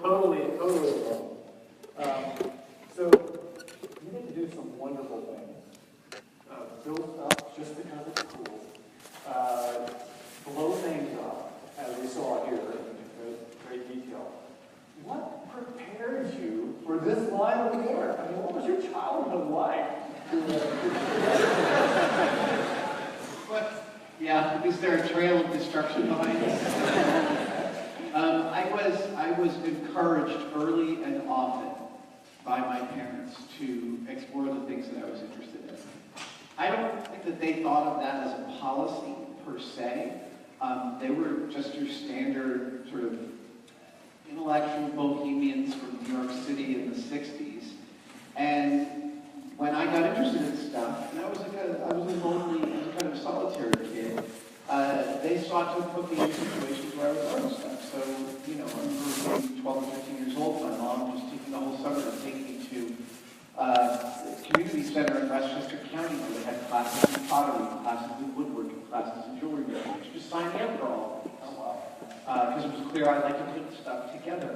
Totally wrong. So you need to do some wonderful things. Build up just because it's cool. Blow things up, as we saw here in great detail. What prepared you for this line of work? I mean, what was your childhood like? But, yeah, is there a trail of destruction behind us? I was encouraged early and often by my parents to explore the things that I was interested in. I don't think that they thought of that as a policy per se. They were just your standard sort of intellectual bohemians from New York City in the 60s. And when I got interested in stuff, and I was a lonely, kind of solitary kid, they sought to put me in situations where I was learning stuff. So, you know, I remember being 12 or 15 years old, my mom was taking the whole summer to take me to the community center in Westchester County where they had classes in pottery, classes in woodworking, classes in jewelry making. She just signed me up for all of them. Because it was clear I like to put stuff together.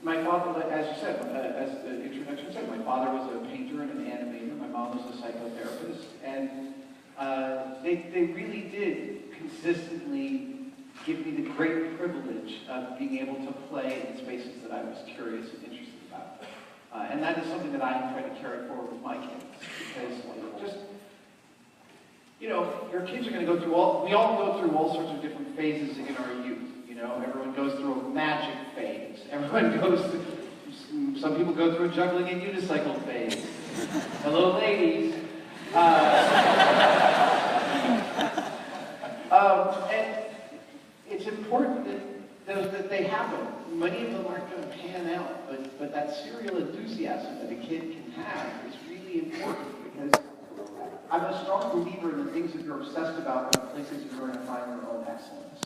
My father, as you said, as the introduction said, my father was a painter and an animator. My mom was a psychotherapist. And they really did consistently give me the great privilege of being able to play in spaces that I was curious and interested about. And that is something that I try to carry forward with my kids. Because just, you know, your kids are going to go through we all go through all sorts of different phases in our youth. You know, everyone goes through a magic phase. Everyone goes through, some people go through a juggling and unicycle phase. Hello, ladies. And it's important that they happen. Many of them aren't going to pan out, but that serial enthusiasm that a kid can have is really important because I'm a strong believer in the things that you're obsessed about are the places you're going to find your own excellence.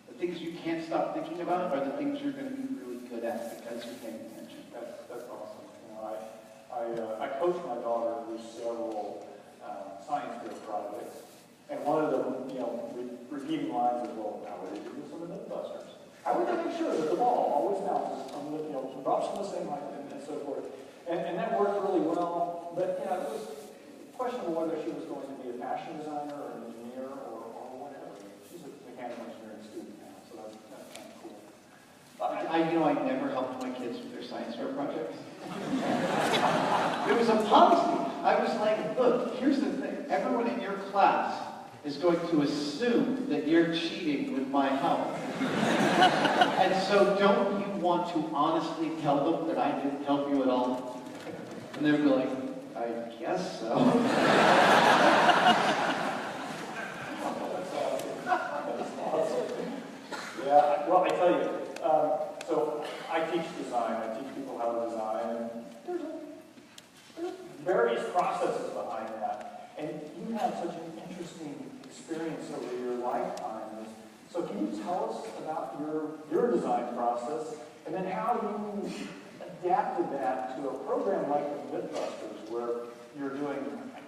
The things you can't stop thinking about are the things you're going to be really good at because you're paying attention. That's awesome. You know, I coach my daughter through several science fair projects, and one of them, you know, repeating lines is, well, how would they do this on the Mythbusters? How would they make sure that the ball always bounces on the, you know, drops from the same height and so forth? And that worked really well, but you know, it was questionable whether she was going to be a fashion designer or an engineer or whatever. She's a mechanical engineering student now, so that's kind of cool. I never helped my kids with their science fair projects. It was a policy. I was like, look, here's the thing. Everyone in your class is going to assume that you're cheating with my help. And so don't you want to honestly tell them that I didn't help you at all? And they would be like, I guess so. That's awesome. Yeah, well, I tell you, so I teach design. I teach people how to design. And there's various processes behind that. And you have such an interesting experience over your lifetime. So can you tell us about your design process and then how you adapted that to a program like the Mythbusters where you're doing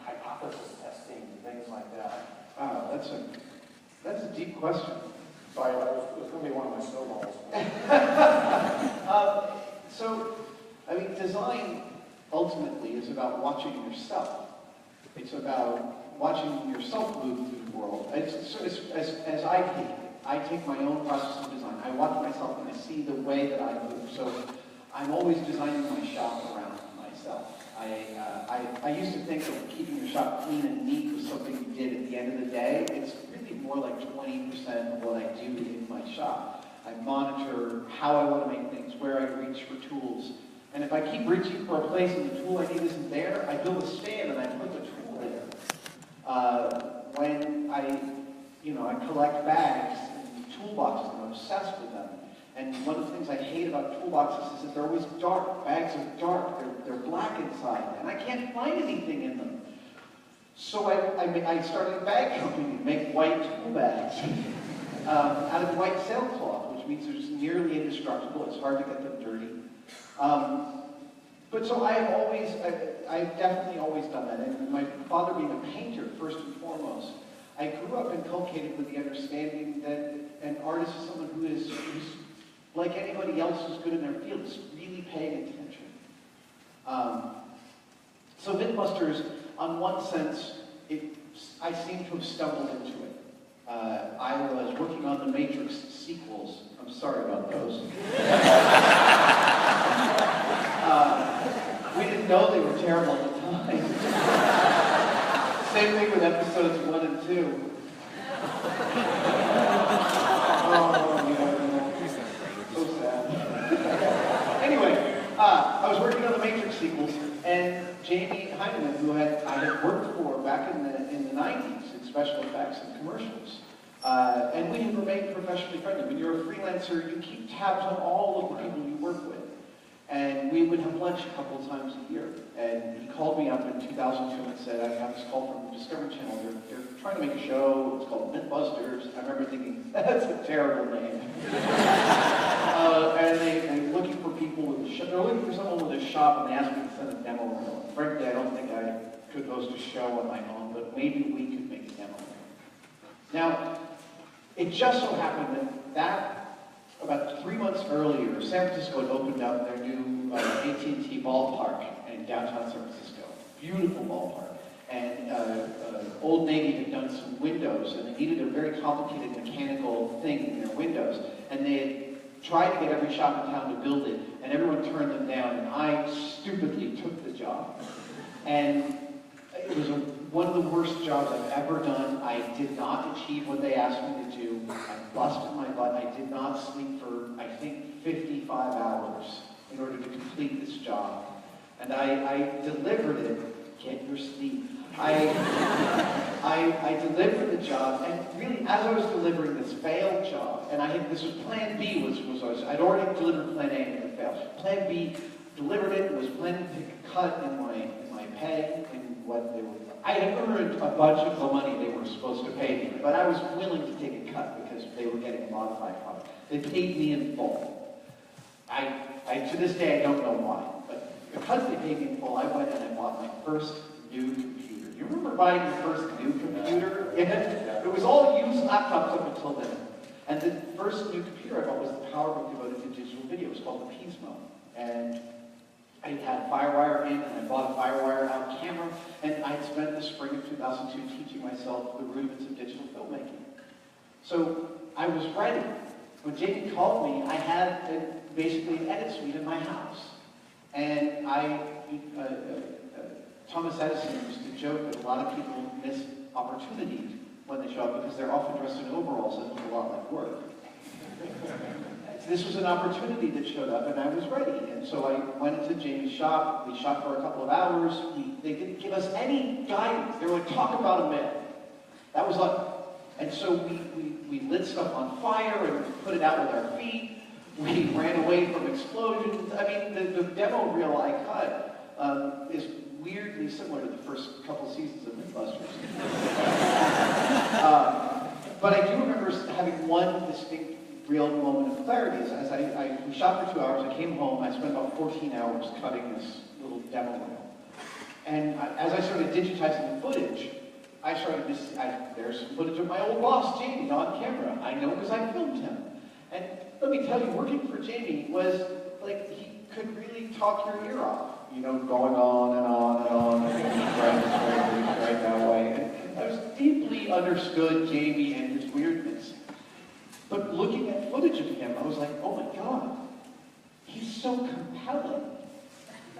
hypothesis testing and things like that? Wow, that's a deep question. Sorry, it was going to be one of my snowballs. So, I mean, design ultimately is about watching yourself. It's about watching yourself move through the world. As I take my own process of design. I watch myself and I see the way that I move. So I'm always designing my shop around myself. I used to think that keeping your shop clean and neat was something you did at the end of the day. It's really more like 20% of what I do in my shop. I monitor how I want to make things, where I reach for tools. And if I keep reaching for a place and the tool I need isn't there, I build a stand and I put the tool there. When I collect bags and toolboxes, and I'm obsessed with them. And one of the things I hate about toolboxes is that they're always dark. Bags are dark. They're black inside, and I can't find anything in them. So I started a bag company to make white tool bags out of white sailcloth, which means they're just nearly indestructible. It's hard to get them dirty. But so I've definitely always done that. And my father being a painter, first and foremost, I grew up inculcated with the understanding that an artist is someone who's like anybody else who's good in their field, is really paying attention. So Mythbusters, on one sense, I seem to have stumbled into it. I was working on the Matrix sequels. I'm sorry about those. We didn't know they were terrible at the time. Same thing with episodes 1 and 2. So sad. Anyway, I was working on the Matrix sequels, and Jamie Hyneman, who I had worked for back in the 90s in special effects and commercials, and we had remained professionally friendly. When you're a freelancer, you keep tabs on all of the people you work with. And we would have lunch a couple of times a year. And he called me up in 2002 and said, I have this call from the Discovery Channel. They're trying to make a show. It's called Mythbusters. I remember thinking, that's a terrible name. And they're looking for people with a shop. They're looking for someone with a shop, and they asked me to send a demo reel. Frankly, I don't think I could host a show on my own, but maybe we could make a demo reel. Now, it just so happened that about 3 months earlier, San Francisco had opened up their new AT&T ballpark in downtown San Francisco. Beautiful ballpark. And Old Navy had done some windows, and they needed a very complicated mechanical thing in their windows. And they had tried to get every shop in town to build it, and everyone turned them down, and I stupidly took the job. And it was one of the worst jobs I've ever done. I did not achieve what they asked me to do. I busted my butt. I did not sleep for, I think, 55 hours in order to complete this job. And I delivered it. Get your sleep. I delivered the job, and really, as I was delivering this failed job, and this was Plan B, I'd already delivered Plan A and it failed. Plan B, delivered it, was planning to take a cut in my pay, in what they were. I had earned a bunch of the money they were supposed to pay me, but I was willing to take a cut because they were getting a modified product. They paid me in full. To this day, I don't know why, but because they paid me in full, I went and I bought my first new computer. You remember buying your first new computer? Yeah. It was all used laptops up until then. And the first new computer I bought was the PowerBook devoted to digital video. It was called the Pismo. And I had FireWire in, and I bought a FireWire out camera, and I'd spent the spring of 2002 teaching myself the rudiments of digital filmmaking. So I was ready. When Jamie called me, I had basically an edit suite in my house. And Thomas Edison used to joke that a lot of people miss opportunities when they show up because they're often dressed in overalls that look a lot like work. This was an opportunity that showed up, and I was ready. And so I went into Jamie's shop. We shot for a couple of hours. They didn't give us any guidance. They were like, talk about a myth. That was like, and so we lit stuff on fire and put it out with our feet. We ran away from explosions. I mean, the demo reel I cut is weirdly similar to the first couple seasons of Mythbusters. But I do remember having one distinct real moment of clarity. As we shot for 2 hours, I came home, I spent about 14 hours cutting this little demo reel. And as I started digitizing the footage, I started to see, there's some footage of my old boss, Jamie, on camera. I know because I filmed him. And let me tell you, working for Jamie was like, he could really talk your ear off. You know, going on and on and on, and right that way. And I was deeply understood Jamie and his weirdness. But looking at footage of him, I was like, oh my God, he's so compelling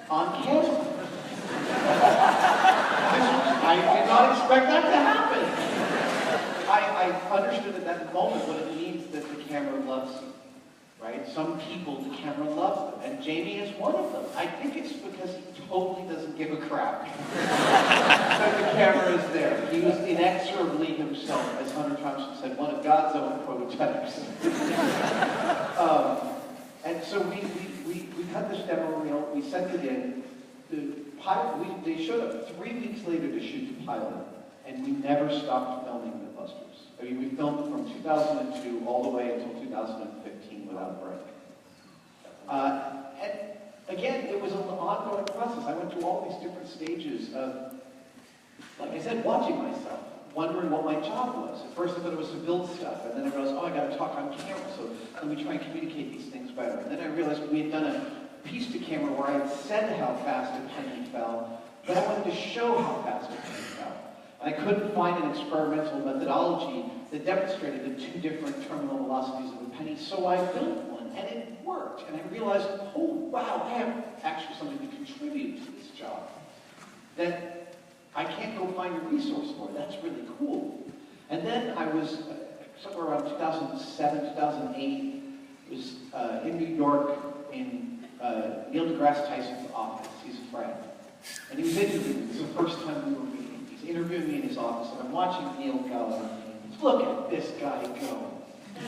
on camera. I did not expect that to happen. I understood at that moment what it means that the camera loves you, right? Some people, the camera loves them, and Jamie is one of them. I think it's because he totally doesn't give a crap that the camera is there. He was inexorably himself, as Hunter Thompson said, one of God's own prototypes. And so we cut this demo reel, we sent it in. They showed up 3 weeks later to shoot the pilot, and we never stopped filming Mythbusters. I mean, we filmed from 2002 all the way until 2015 without a break. And again, it was an ongoing process. I went through all these different stages of, like I said, watching myself. wondering what my job was. At first I thought it was to build stuff, and then I realized, oh, I got to talk on camera, so let me try and communicate these things better. And then I realized we had done a piece to camera where I had said how fast a penny fell, but I wanted to show how fast a penny fell. And I couldn't find an experimental methodology that demonstrated the two different terminal velocities of a penny, so I built one, and it worked. And I realized, oh, wow, I have actually something to contribute to this job that I can't go find a resource for. That's really cool. And then I was, somewhere around 2007, 2008, was in New York in Neil deGrasse Tyson's office. He's a friend. And he was interviewing me. This is the first time we were meeting. He's interviewing me in his office, and I'm watching Neil go. Look at this guy go.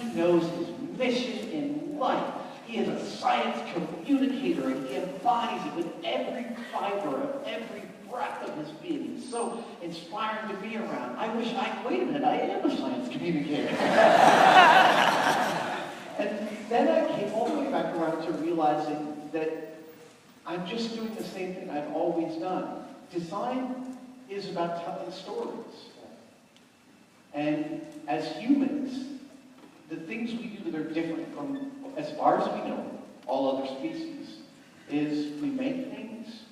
He knows his mission in life. He is a science communicator, and he embodies it with every fiber of every breath of his being. It's so inspiring to be around. Wait a minute, I am a science communicator. And then I came all the way back around to realizing that I'm just doing the same thing I've always done. Design is about telling stories. And as humans, the things we do that are different from, as far as we know, all other species, is we make things,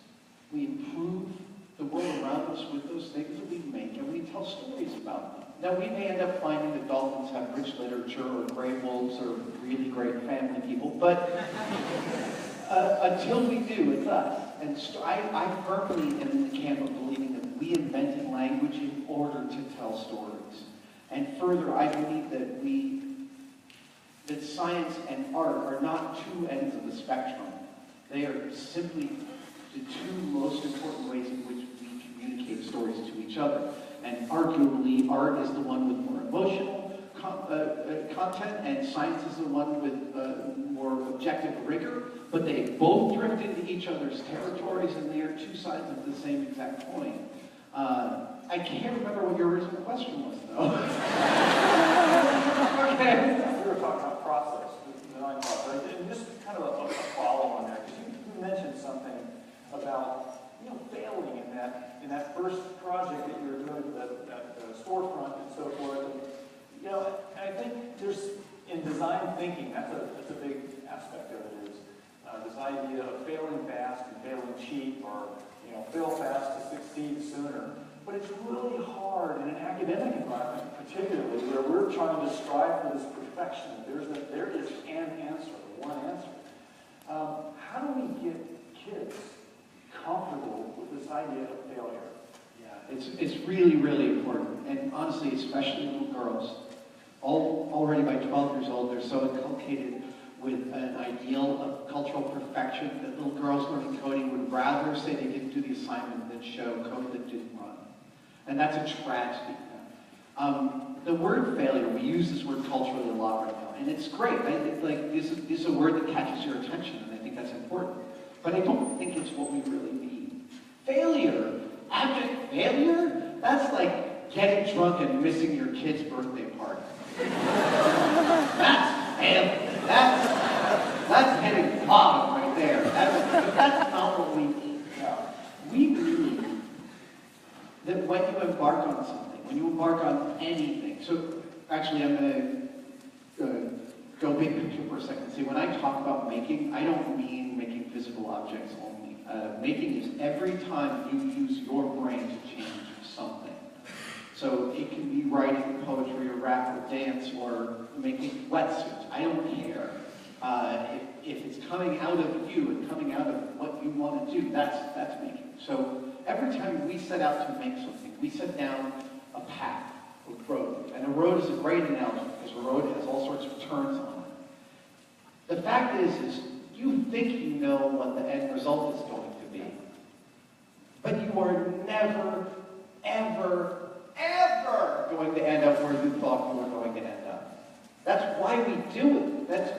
we improve the world around us with those things that we make, and we tell stories about them. Now, we may end up finding that dolphins have rich literature, or gray wolves are really great family people, but until we do, it's us. And I firmly am in the camp of believing that we invented language in order to tell stories. And further, I believe that science and art are not two ends of the spectrum. They are simply the two most important ways in which we communicate stories to each other. And arguably, art is the one with more emotional content, and science is the one with more objective rigor, but they both drift into each other's territories, and they are two sides of the same exact coin. I can't remember what your original question was, though. Okay. We were talking about process, the design process, and just kind of a follow on there, because you mentioned something about failing in that first project that you were doing with that storefront and so forth. And, I think there's in design thinking that's a big aspect of it is this idea of failing fast and failing cheap, or fail fast to succeed sooner. But it's really hard in an academic environment, particularly where we're trying to strive for this perfection. There is an answer, one answer. How do we get kids comfortable with this idea of failure? Yeah, it's really, really important. And honestly, especially little girls. Already by 12 years old, they're so inculcated with an ideal of cultural perfection that little girls learning coding would rather say they didn't do the assignment than show code that didn't run. And that's a tragedy. The word failure, we use this word culturally a lot right now, and it's great. This is a word that catches your attention, and I think that's important. But I don't think it's what we really mean. Failure, abject failure, that's like getting drunk and missing your kid's birthday party. That's failure. That's hitting bottom right there. That's not what we mean. We mean that when you embark on something, when you embark on anything, so actually I'm going to go big picture for a second. See, when I talk about making, I don't mean making physical objects only. Making is every time you use your brain to change something. So it can be writing poetry or rap or dance or making wetsuits. I don't care. If it's coming out of you and coming out of what you want to do, that's making. So every time we set out to make something, we set down a path, a road. And a road is a great analogy because a road has all sorts of turns on it. The fact is you think you know what the end result is going to be, but you are never, ever, ever going to end up where you thought you were going to end up. That's why we do it.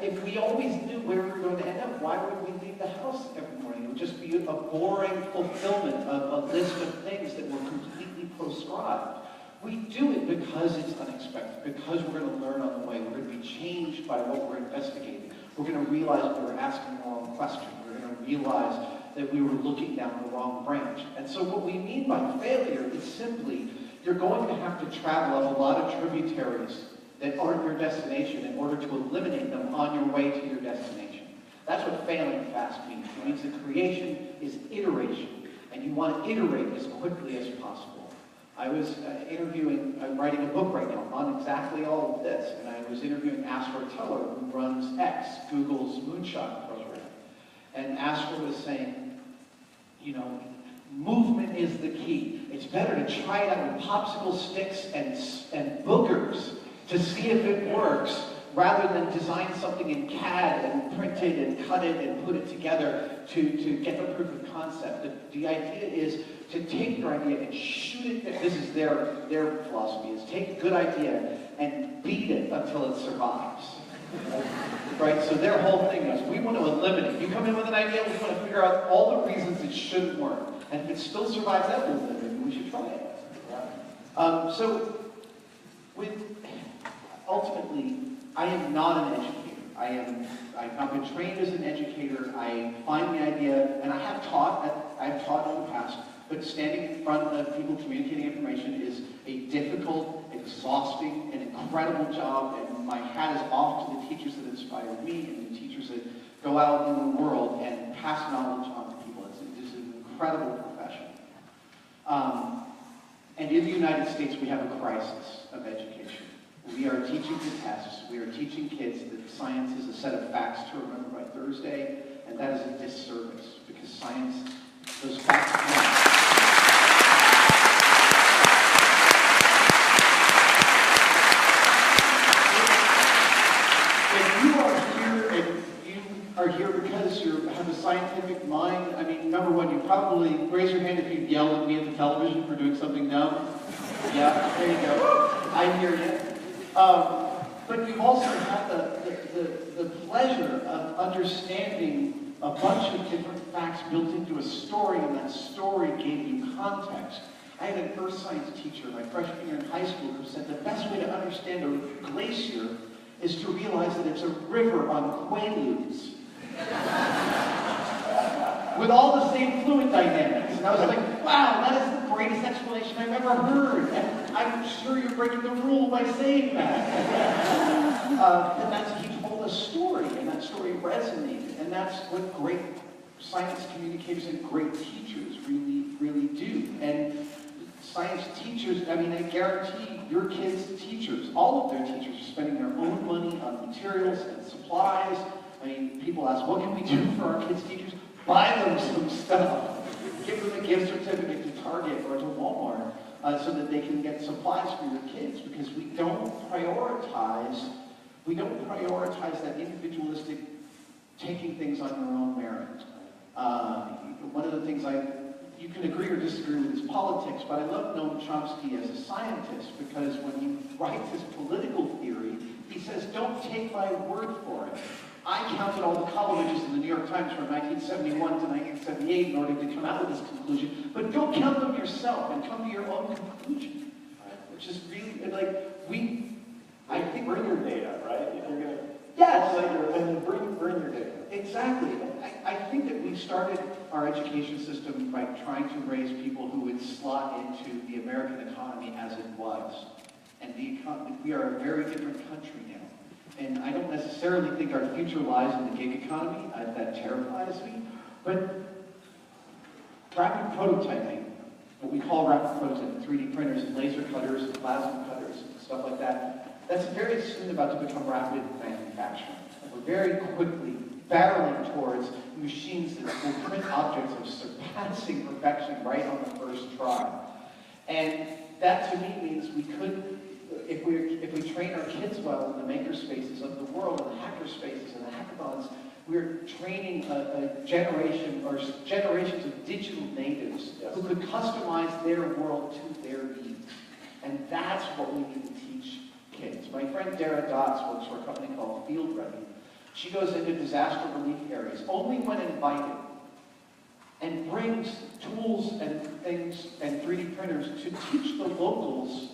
If we always knew where we were going to end up, why would we leave the house every morning? It would just be a boring fulfillment of a list of things that were completely prescribed. We do it because it's unexpected, because we're going to learn on the way. We're going to be changed by what we're investigating. We're going to realize we were asking the wrong question. We're going to realize that we were looking down the wrong branch. And so what we mean by failure is simply you're going to have to travel up a lot of tributaries that aren't your destination in order to eliminate them on your way to your destination. That's what failing fast means. It means that creation is iteration, and you want to iterate as quickly as possible. I was I'm writing a book right now on exactly all of this, and I was interviewing Astor Teller, who runs X, Google's moonshot program. And Astor was saying, you know, movement is the key. It's better to try it out with popsicle sticks and boogers to see if it works, rather than design something in CAD and print it and cut it and put it together to get the proof of concept. The idea is to take your idea and shoot it. This is their philosophy, is take a good idea and beat it until it survives. Right? So their whole thing is, we want to eliminate. You come in with an idea, we want to figure out all the reasons it shouldn't work. And if it still survives that, well, then maybe we should try it. Ultimately, I am not an educator. I've not been trained as an educator. I find the idea, and I've taught in the past, but standing in front of people communicating information is a difficult, exhausting, and incredible job, and my hat is off to the teachers that inspire me and the teachers that go out in the world and pass knowledge on to people. It's an incredible profession. And in the United States, we have a crisis of education. We are teaching to tests. We are teaching kids that science is a set of facts to remember by Thursday, and that is a disservice, because science, those facts are here because you have a scientific mind. I mean, number one, you probably raise your hand if you yelled at me at the television for doing something dumb. Yeah, there you go. I hear you. But you also have the pleasure of understanding a bunch of different facts built into a story, and that story gave you context. I had an earth science teacher my freshman year in high school who said the best way to understand a glacier is to realize that it's a river on Quaaludes. With all the same fluid dynamics. And I was like, wow, that is the greatest explanation I've ever heard. And I'm sure you're breaking the rule by saying that. And he told a story, and that story resonated. And that's what great science communicators and great teachers really do. And science teachers, I mean, I guarantee your kids' teachers, all of their teachers, are spending their own money on materials and supplies. I mean, people ask, what can we do for our kids' teachers? Buy them some stuff. Give them a gift certificate to Target or to Walmart so that they can get supplies for your kids, because we don't prioritize that individualistic taking things on your own merit. One of the things you can agree or disagree with his politics, but I love Noam Chomsky as a scientist, because when he writes his political theory, he says, don't take my word for it. I counted all the column in the New York Times from 1971 to 1978 in order to come out with this conclusion, but go count them yourself and come to your own conclusion. Right? Which is really, like, I think bring your data, right? If you're going to yes. your opinion, bring your data. Exactly. I think that we started our education system by trying to raise people who would slot into the American economy as it was. And we are a very different country now. And I don't necessarily think our future lies in the gig economy. That terrifies me. But rapid prototyping, what we call rapid prototyping, 3D printers and laser cutters and plasma cutters and stuff like that, that's very soon about to become rapid manufacturing. We're very quickly barreling towards machines that will print objects of surpassing perfection right on the first try. And that to me means we could, if we train our kids well in the maker spaces of the world, and the hacker spaces and the hackathons, we're training a generation or generations of digital natives who could customize their world to their needs. And that's what we need to teach kids. My friend Dara Dotz works for a company called Field Ready. She goes into disaster relief areas only when invited and brings tools and things and 3D printers to teach the locals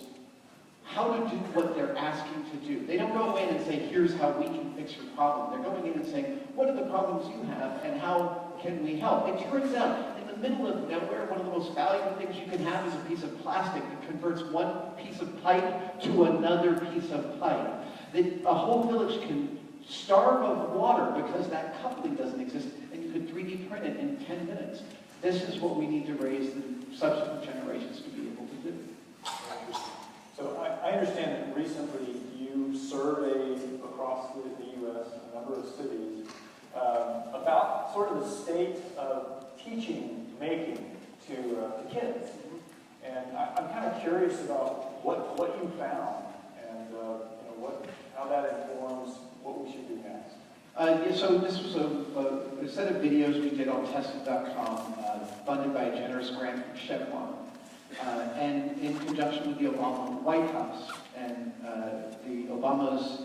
how to do what they're asking to do. They don't go in and say, here's how we can fix your problem. They're going in and saying, what are the problems you have and how can we help? It turns out, in the middle of nowhere, one of the most valuable things you can have is a piece of plastic that converts one piece of pipe to another piece of pipe. That a whole village can starve of water because that coupling doesn't exist, and you could 3D print it in 10 minutes. This is what we need to raise the subsequent generations to be able to do. So I understand that recently you surveyed across the U.S., a number of cities, about sort of the state of teaching making to the kids. And I'm kind of curious about what you found and how that informs what we should do next. Yeah, so this was a set of videos we did on Tested.com, funded by a generous grant from Chevron, and in conjunction with the Obama White House. And the Obama's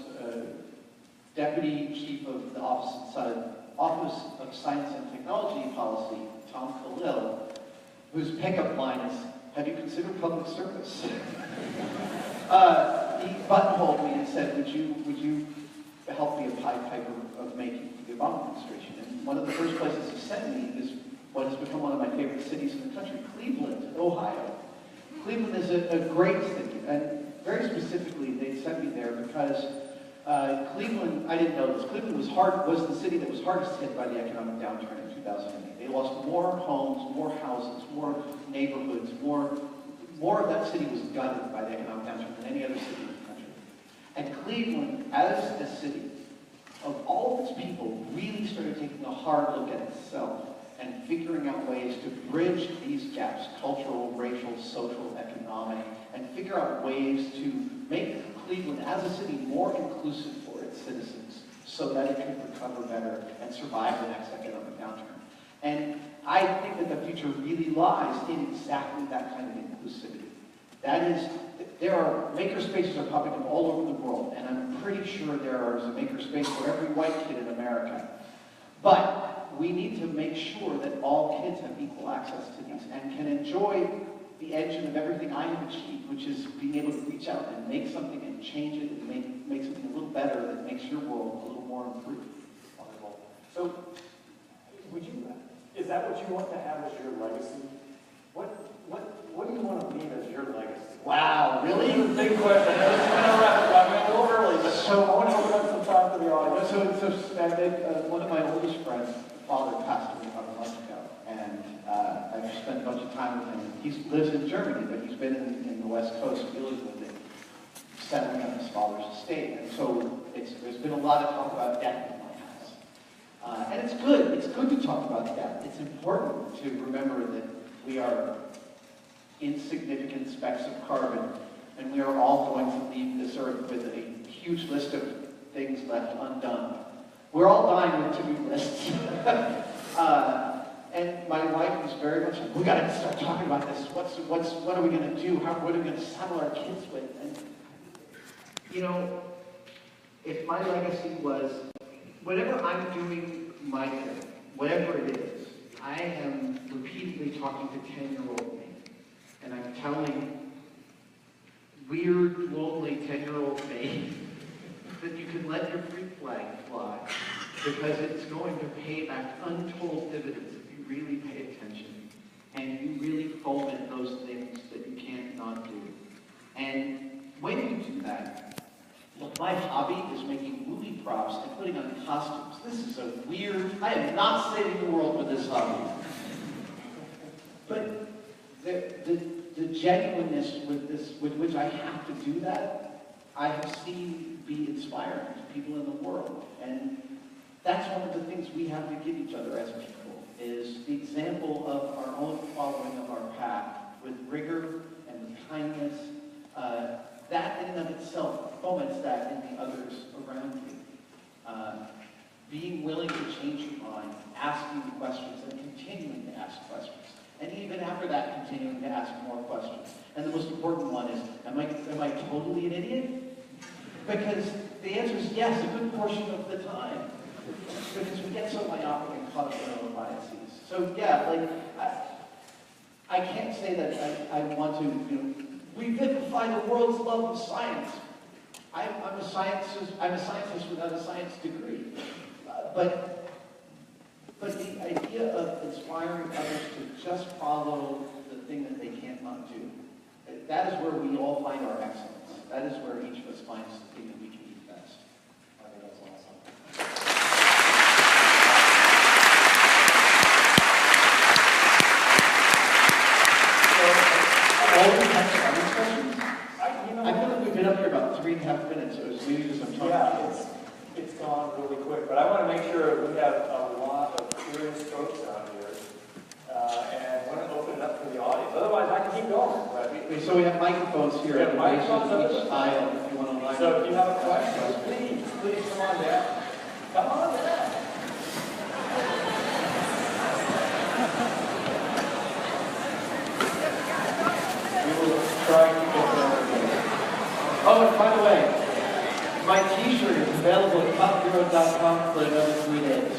Deputy Chief of the Office of Science and Technology Policy, Tom Khalil, whose pickup line is, "Have you considered public service?" He buttonholed me and said, would you help be a Pied Piper of making for the Obama administration? And one of the first places he sent me is what has become one of my favorite cities in the country, Cleveland, Ohio. Cleveland is a great city, and very specifically, they sent me there because Cleveland, I didn't know this, Cleveland was the city that was hardest hit by the economic downturn in 2008. They lost more homes, more houses, more neighborhoods, more of that city was gutted by the economic downturn than any other city in the country. And Cleveland, as a city, of all of its people, really started taking a hard look at itself and figuring out ways to bridge these gaps, cultural, racial, social, economic, and figure out ways to make Cleveland as a city more inclusive for its citizens so that it can recover better and survive the next economic downturn. And I think that the future really lies in exactly that kind of inclusivity. That is, there are makerspaces are popping up all over the world, and I'm pretty sure there is a makerspace for every white kid in America. But we need to make sure that all kids have equal access to these and can enjoy the engine of everything I have achieved, which is being able to reach out and make something and change it and make something a little better that makes your world a little more improved. Wonderful. So, is that what you want to have as your legacy? What do you want to leave as your legacy? Wow, really? This is a big question. I know this is going to wrap up. I'm going a little early, but so I want to open up some time for the audience. One of my oldest friends' father passed away about a month ago, and I've spent a bunch of time with him. He lives in Germany, but he's been in the West Coast dealing with it, settling up his father's estate. And so there's been a lot of talk about death in my house. And it's good. It's good to talk about death. It's important to remember that we are insignificant specks of carbon, and we are all going to leave this earth with a huge list of things left undone. We're all dying with to-do lists. And my wife is very much like, we got to start talking about this. What are we going to do? What are we going to saddle our kids with? And, you know, if my legacy was, whatever I'm doing my thing, whatever it is, I am repeatedly talking to 10-year-old me. And I'm telling weird, lonely 10-year-old me that you can let your freak flag fly because it's going to pay back untold dividends if you really pay attention and you really foment those things that you can't not do. And when you do that, look, my hobby is making movie props and putting on costumes. This is a weird, I am not saving the world with this hobby. But the genuineness with which I have to do that, I have seen be inspiring to people in the world. And that's one of the things we have to give each other as people, is the example of our own following of our path with rigor and with kindness. That in and of itself foments that in the others around you. Being willing to change your mind, asking questions, and continuing to ask questions. And even after that, continuing to ask more questions. And the most important one is, am I totally an idiot? Because the answer is yes, a good portion of the time. Because we get so myopic and caught up in our own biases. So yeah, like, I can't say that I want to, revivify the world's love of science. I'm a scientist without a science degree. But the idea of inspiring others to just follow the thing that they can't not do. That is where we all find our excellence. That is where each of us finds the thing that we can do best. I think that's awesome. All of you have any questions? You know, I feel like we've been up here about 3.5 minutes, so it's maybe just some time. yeah, it's gone really quick, but I want to make sure we have a lot of curious folks out here, and want to open it up for the audience. Otherwise, I can keep going, but So we have microphones here. We have microphones up each there. aisle if you want to line so up. if you have a question, please come on down. Come on down. We will try to get there. Oh, and by the way, my t-shirt is available at topzero.com for another 3 days.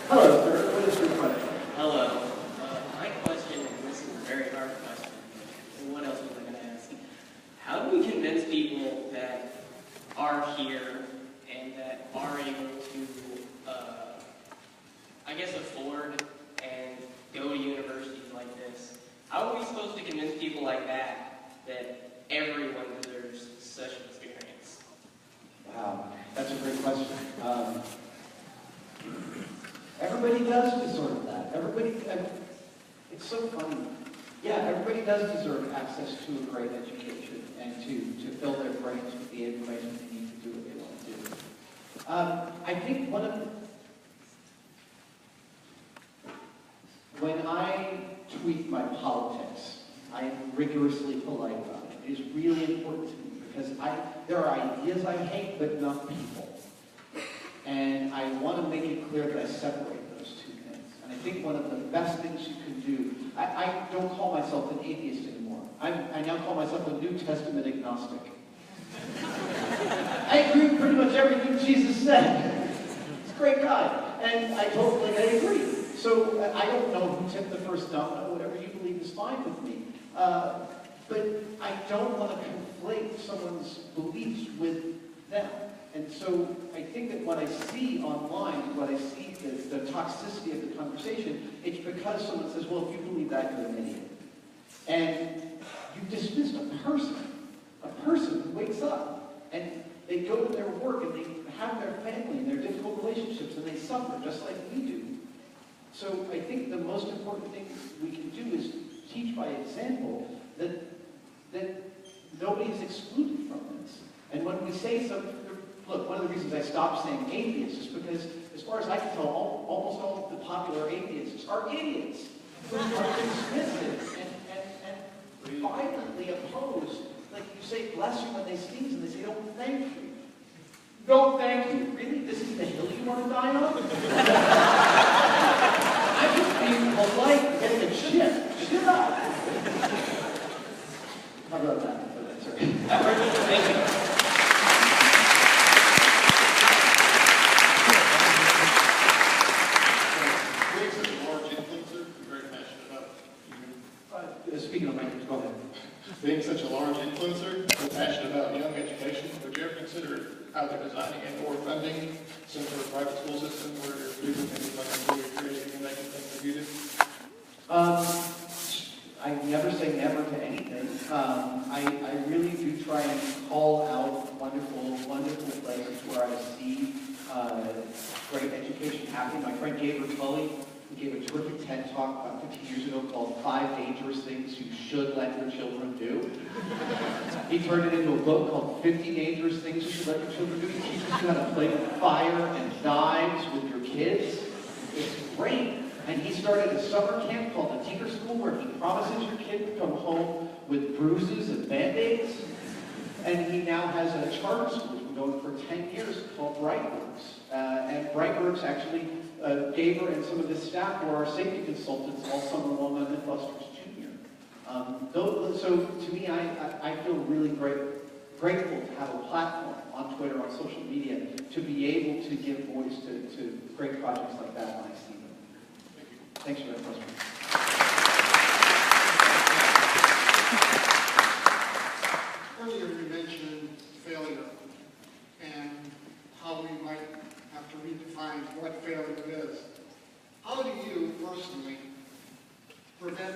Hello, sir. What is your question? Hello. My question, and this is a very hard question, and what else was I going to ask? How do we convince people that are here and that are able to, I guess, afford and go to universities like this? How are we supposed to convince people like that everyone deserves such an experience? Wow, that's a great question. Everybody does deserve that. It's so funny. Yeah, everybody does deserve access to a great education and to fill their brains with the information they need to do what they want to do. I think when I tweet my politics, I am rigorously polite about it. It is really important to me because there are ideas I hate, but not people. And I want to make it clear that I separate those two things. And I think one of the best things you can do, I don't call myself an atheist anymore. I now call myself a New Testament agnostic. I agree with pretty much everything Jesus said. He's a great guy. And I agree. So I don't know who tipped the first domino. Whatever you believe is fine with me. But I don't want to conflate someone's beliefs with them. And so I think that what I see online, what I see the toxicity of the conversation, it's because someone says, well, if you believe that, you're an idiot. And you dismissed a person who wakes up and they go to their work and they have their family and their difficult relationships and they suffer just like we do. So I think the most important thing we can do is teach by example that nobody is excluded from this. And when we say something, look, one of the reasons I stopped saying atheists is because, as far as I can tell, almost all of the popular atheists are idiots who are dismissive and violently opposed. Like you say, bless you when they sneeze, and they say, oh, thank you. No, thank you. Really? This is the hill you want to die on? I'm just being polite and getting a chip. Shut up. How about that? Thank you. Speaking of language, go ahead. Being such a large influencer, so passionate about young education, would you ever consider either designing and or funding some sort of private school system where your students can be like creating and making things that you do? I never say never to anything. I really do try and call out wonderful places where I see great education happening. My friend Gabriel Tully gave a terrific TED Talk about 15 years ago called 5 Dangerous Things You Should Let Your Children Do. He turned it into a book called 50 Dangerous Things You Should Let Your Children Do. He teaches you how to play with fire and knives with your kids. It's great. And he started a summer camp called the Tinker School where he promises your kid to come home with bruises and Band-Aids. And he now has a charter school that's been going for 10 years called Brightworks. And Brightworks actually, Gaber and some of his staff were our safety consultants all summer long on Mythbusters Junior. So to me, I feel really grateful to have a platform on Twitter, on social media, to be able to give voice to great projects like that when I see them. Thanks for that question. Earlier you mentioned failure and how we might have to redefine defines what failure is. How do you personally prevent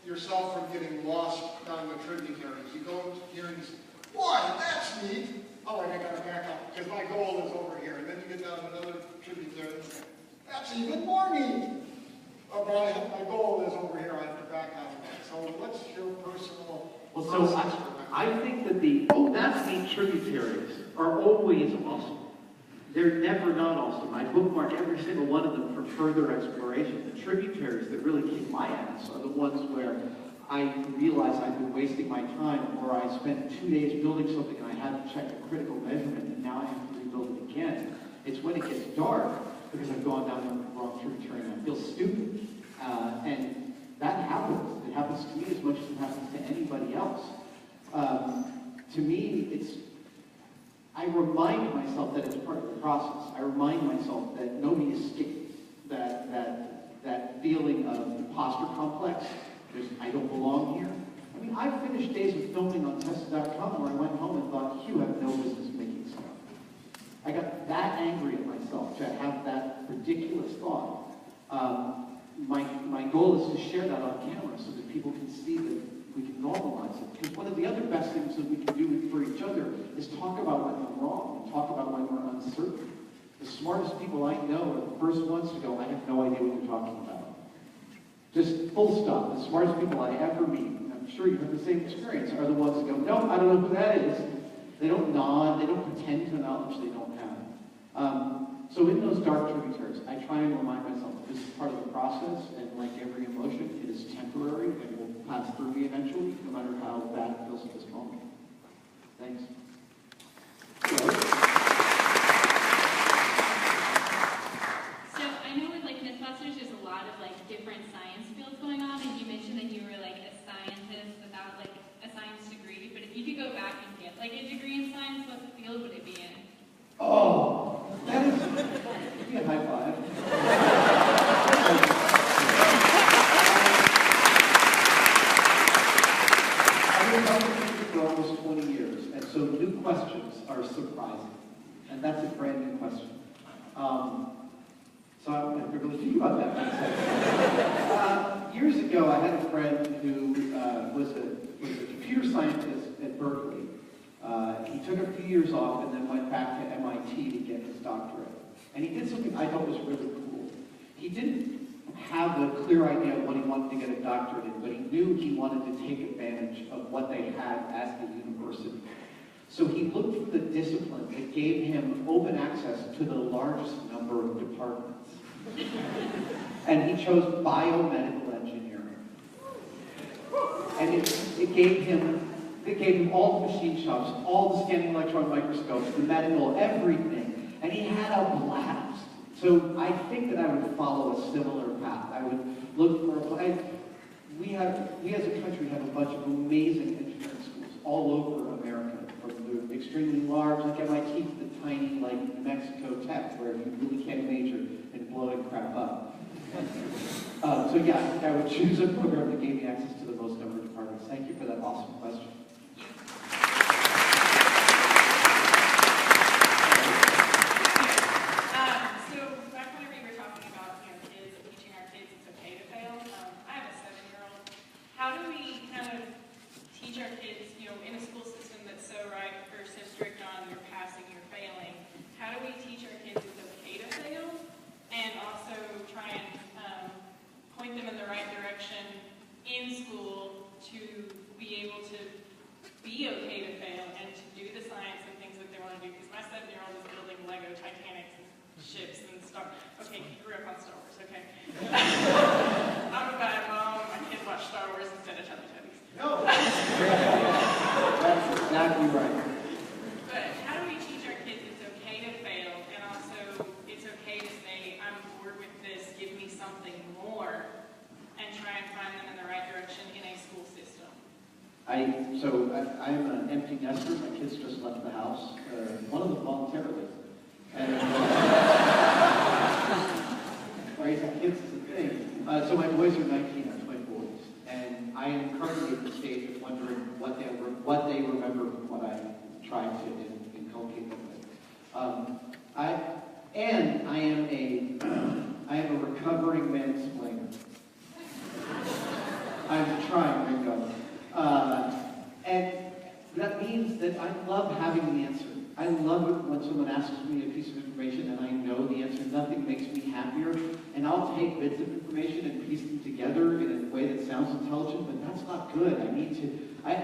yourself from getting lost down the tributaries? You go here and you say, boy, that's neat. Oh, and I gotta back up because my goal is over here. And then you get down another tributary and say, that's even more neat. Oh, my goal is over here. I have to back out of that. So what's your personal Well, so process for that? I think that the that's neat tributaries are always awesome. They're never not awesome. I bookmark every single one of them for further exploration. The tributaries that really kick my ass are the ones where I realize I've been wasting my time, or I spent 2 days building something and I had to check a critical measurement and now I have to rebuild it again. It's when it gets dark because I've gone down the wrong tributary and I feel stupid. And that happens. It happens to me as much as it happens to anybody else. To me, I remind myself that it's part of the process. I remind myself that nobody escapes that feeling of imposter complex. I don't belong here. I mean, I've finished days of filming on Tested.com where I went home and thought, you have no business making stuff. I got that angry at myself to have that ridiculous thought. My goal is to share that on camera so that people can see that we can normalize it. Because one of the other best things that we can do for each other is talk about when we're wrong, and talk about when we're uncertain. The smartest people I know are the first ones to go, I have no idea what you're talking about. Just full stop. The smartest people I ever meet, and I'm sure you have the same experience, are the ones that go, no, I don't know who that is. They don't nod, they don't pretend to knowledge they don't have. So in those dark tributaries, I try and remind myself that this is part of the process, and like every emotion, it is temporary and will pass through me eventually, no matter how bad it feels at this moment. Thanks. So I know with like Mythbusters, there's a lot of like different science fields going on, and you mentioned that you were like a scientist without like a science degree. But if you could go back and get like a degree in science, what field would it be in? Oh, that is, give me a high five. I've been helping for almost 20 years, and so new questions are surprising. And that's a brand new question. So I'm going to really think about that for a second. Years ago, I had a friend who was a computer scientist at Berkeley. He took a few years off and then went back to MIT to get his doctorate. And he did something I thought was really cool. He didn't have a clear idea of what he wanted to get a doctorate in, but he knew he wanted to take advantage of what they had at the university. So he looked for the discipline that gave him open access to the largest number of departments. And he chose biomedical engineering. And it gave him all the machine shops, all the scanning electron microscopes, the medical, everything. And he had a blast. So I think that I would follow a similar path. I would look for we as a country have a bunch of amazing engineering schools all over America, from the extremely large, like MIT, to the tiny, like New Mexico Tech, where you really can't major in blowing crap up. So yeah, I think I would choose a program that gave me access to the most number of departments. Thank you for that awesome question. How do we kind of teach our kids, in a school system that's so strict on you're passing, you're failing? How do we teach our kids it's okay to fail, and also try and point them in the right direction in school to be able to be okay to fail and to do the science and things that they want to do? Because my 7-year-old is building Lego Titanics and ships and Star. Okay, he grew up on Star Wars. Okay. I'm a bad mom. My kids watch Star Wars instead of Teletubbies. No. That's exactly right. But how do we teach our kids it's okay to fail, and also it's okay to say, I'm bored with this, give me something more, and try and find them in the right direction in a school system? I'm an empty nester. My kids just left the house. One of them voluntarily. And raising kids is a thing. So my boys are 19, I'm twin boys, and I am currently at the stage of wondering what they remember from what I tried to inculcate them with. I am love having the answer. I love it when someone asks me a piece of information and I know the answer. Nothing makes me happier. And I'll take bits of information and piece them together in a way that sounds intelligent, but that's not good.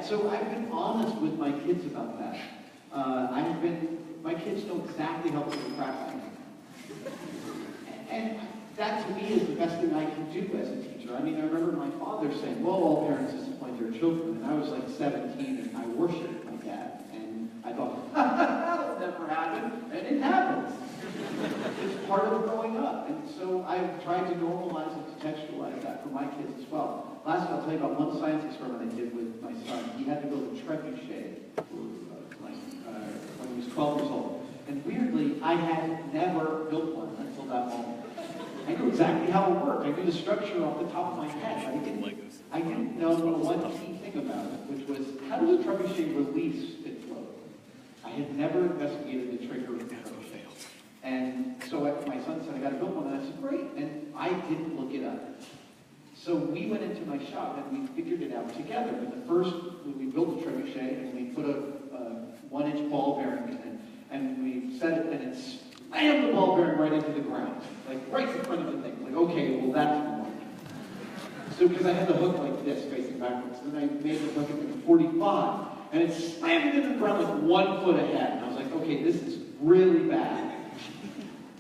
So I've been honest with my kids about that. My kids know exactly how to practice. And that to me is the best thing I can do as a teacher. I mean, I remember my father saying, well, all parents disappoint their children. And I was like 17 and I worshiped my dad. And I thought, that'll never happen. And it happens. It's part of growing up. And so I've tried to normalize and contextualize that for my kids as well. Last, I'll tell you about one science experiment I did with my son. He had to build a trebuchet when he was 12 years old. And weirdly, I had never built one until that moment. I knew exactly how it worked. I knew the structure off the top of my head. I didn't know one key thing about it, which was, how does a trebuchet release its load? I had never investigated the trigger of the trebuchet. And so my son said, I got to build one. And I said, great. And I didn't look it up. So we went into my shop and we figured it out together. And we built the trebuchet and we put a 1-inch ball bearing in it. And we set it and it slammed the ball bearing right into the ground. Like right in front of the thing. Like, okay, well that's the one. So because I had the hook like this, facing backwards. Then I made the hook at 45. And it slammed into the ground like 1 foot ahead. And I was like, okay, this is really bad.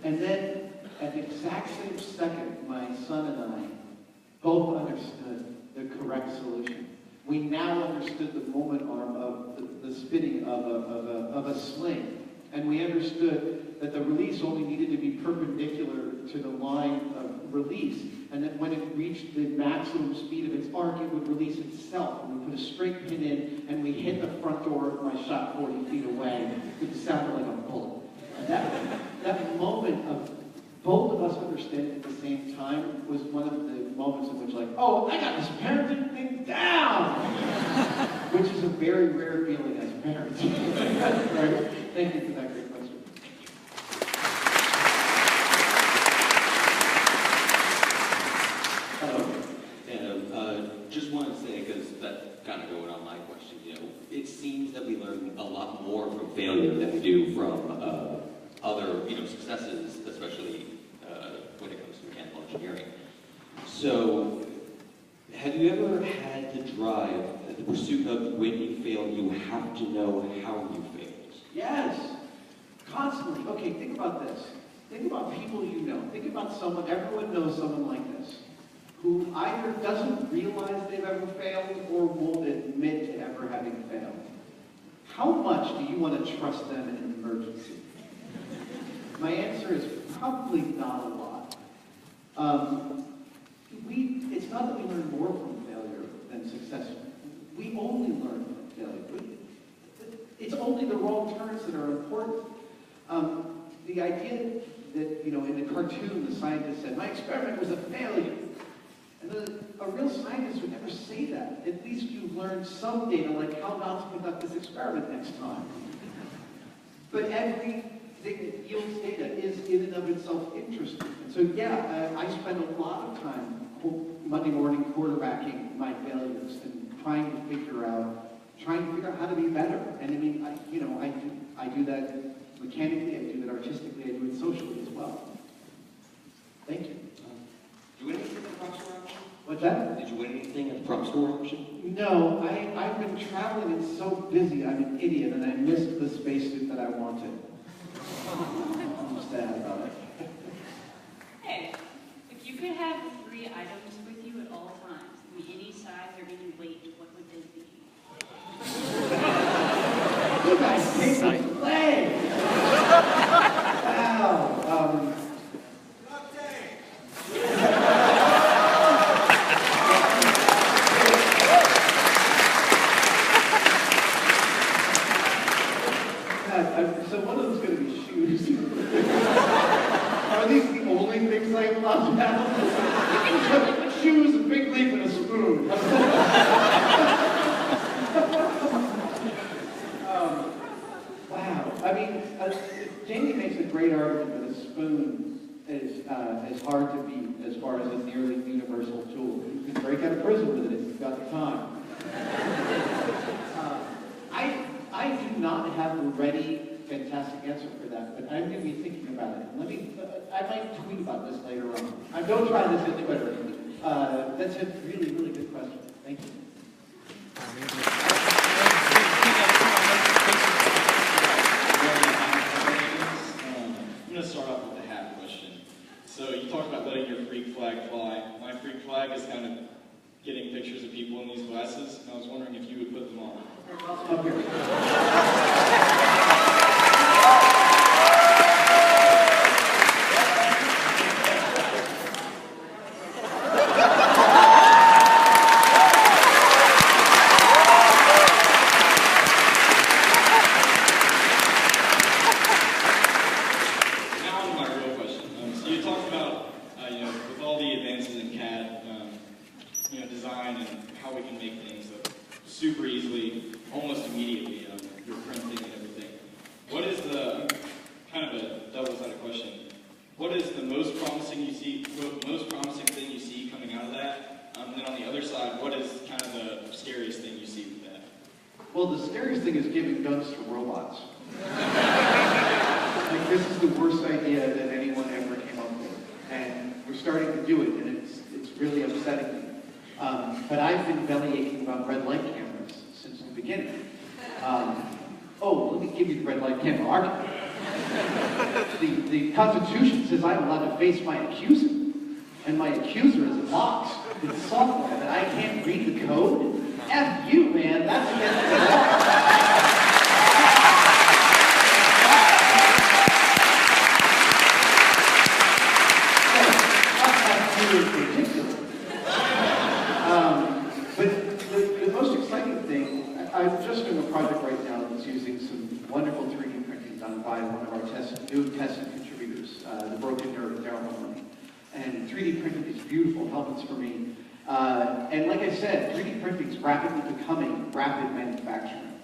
And then at the exact same second, my son and I both understood the correct solution. We now understood the moment arm of the spinning of a sling. And we understood that the release only needed to be perpendicular to the line of release. And that when it reached the maximum speed of its arc, it would release itself. And we put a straight pin in, and we hit the front door of my shop 40 feet away. It sounded like a bullet. And that moment of both of us understanding at the same time was one of the moments in which, like, oh, I got this parenting thing down! Which is a very rare feeling as parents. Right? Thank you for that great question. Hello. Just wanted to say, because that's kind of going on my question, it seems that we learn a lot more from failure than we do from other, successes, especially when it comes to mechanical engineering. So, have you ever had to drive the pursuit of when you fail, you have to know how you failed? Yes, constantly. Okay, think about this. Think about people you know. Think about someone, everyone knows someone like this, who either doesn't realize they've ever failed or won't admit to ever having failed. How much do you want to trust them in an emergency? My answer is probably not a lot. It's not that we learn more from failure than success. We only learn from failure. It's only the wrong turns that are important. The idea that, in the cartoon, the scientist said, my experiment was a failure. And a real scientist would never say that. At least you've learned some data, like how not to conduct this experiment next time. But everything that yields data is in and of itself interesting. And so, yeah, I spend a lot of time Monday morning quarterbacking my failures and trying to figure out how to be better. And I mean, I do that mechanically, I do that artistically, I do it socially as well. Thank you. Did you win anything at the prop store auction? What's that? Did you win anything at the prop store auction? No, I've been traveling and so busy, I'm an idiot, and I missed the spacesuit that I wanted. I'm sad about it. Hey, if you could have 3 items with you at all times, any size or any weight, what would they be? You guys take my play! Wow. So one of them's going to be shoes. Are these the only things I love now? Shoes, a big leaf, and a spoon. Wow. I mean, Jamie makes a great argument that a spoon is hard to beat as far as a nearly universal tool. You can break out of prison with it if you've got the time. I do not have ready, fantastic answer for that, but I'm going to be thinking about it. I might tweet about this later on. I'm going to try this at Twitter. That's a really, really good question. Thank you. I'm going to start off with the hat question. So you talked about letting your freak flag fly. My freak flag is kind of getting pictures of people in these glasses, and I was wondering if you would put them on. Design and how we can make things super easily, almost immediately, your printing and everything. What is the, kind of a double-sided question, what is the most promising thing you see coming out of that? And then on the other side, what is kind of the scariest thing you see with that? Well, the scariest thing is giving guns to robots. Like, this is the worst idea that anyone ever came up with. And we're starting to do it, and it's really upsetting me. But I've been belly aching about red light cameras since the beginning. Let me give you the red light camera argument. The Constitution says I'm allowed to face my accuser. And my accuser is a box with software that I can't read the code. F you, man. That's against the law. But the most exciting thing, I'm just doing a project right now that's using some wonderful 3D printing done by one of our new testing contributors, the Broken Nerd, Daryl Maloney. And 3D printing is beautiful, helps for me. And like I said, 3D printing is rapidly becoming rapid manufacturing.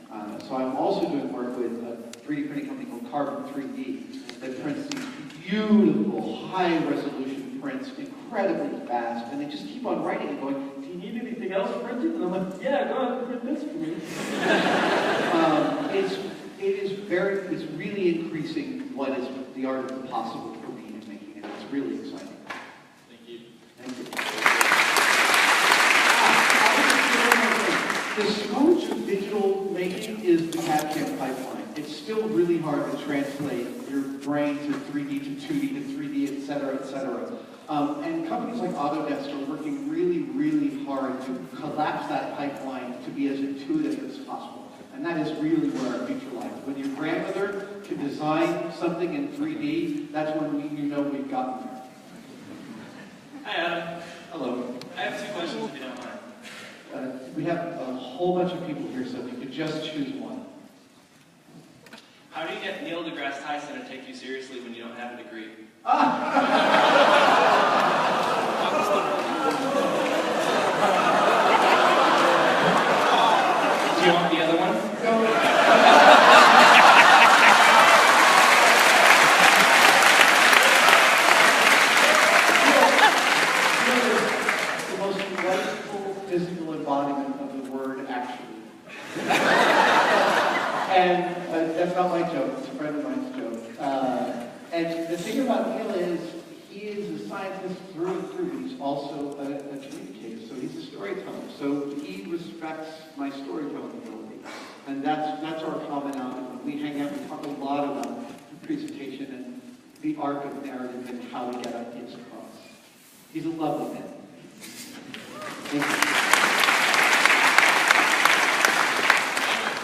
So I'm also doing work with a 3D printing company called Carbon 3D that prints these beautiful, high-resolution prints incredibly fast, and they just keep on writing and going, do you need anything else printed? And I'm like, yeah, go ahead and print this for me. It's really increasing what is the art of the possible for me in making it. It's really exciting. Thank you. Thank you. The scourge of digital making is the CAD/CAM pipeline. It's still really hard to translate your brain to 3D to 2D to 3D, et cetera, et cetera. And companies like Autodesk are working really, really hard to collapse that pipeline to be as intuitive as possible. And that is really where our future lies. When your grandmother can design something in 3D, that's when you know we've gotten there. Hi, Adam. Hello. I have two questions if you don't mind. We have a whole bunch of people here, so if you could just choose one. How do you get Neil deGrasse Tyson to take you seriously when you don't have a degree? Do you want the other one? The most delightful physical embodiment of the word actually. And that's not my joke, it's a friend of mine's joke. And the thing about Neil is, he is a scientist through and through, but he's also a communicator, so he's a storyteller. So he respects my storytelling ability. And that's our commonality. When we hang out, we talk a lot about the presentation and the arc of narrative and how we get ideas across. He's a lovely man. Thank you.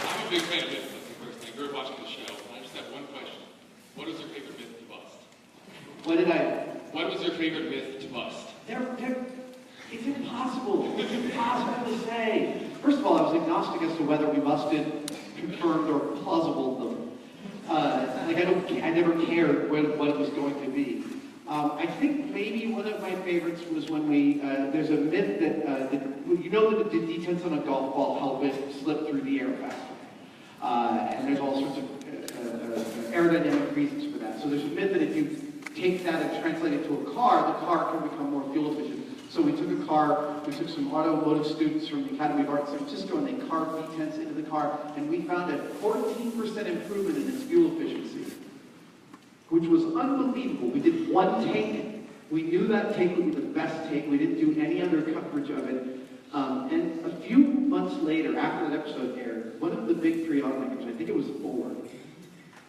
I'm a big fan of Mythbusters person. I grew up watching the show. I just have one question. What is your favorite myth to bust? What was your favorite myth to bust? It's impossible. It's impossible to say. First of all, I was agnostic as to whether we busted, confirmed, or plausible them. I never cared what it was going to be. I think maybe one of my favorites was when there's a myth that you know that the detents on a golf ball help it slip through the air faster. And there's all sorts of aerodynamic reasons for that. So there's a myth that if you take that and translate it to a car, the car can become more fuel efficient. So we took a car, we took some automotive students from the Academy of Art in San Francisco, and they carved V10s into the car, and we found a 14% improvement in its fuel efficiency, which was unbelievable. We did one take. We knew that take would be the best take. We didn't do any other coverage of it. And a few months later, after that episode aired, one of the big three automakers, I think it was Ford,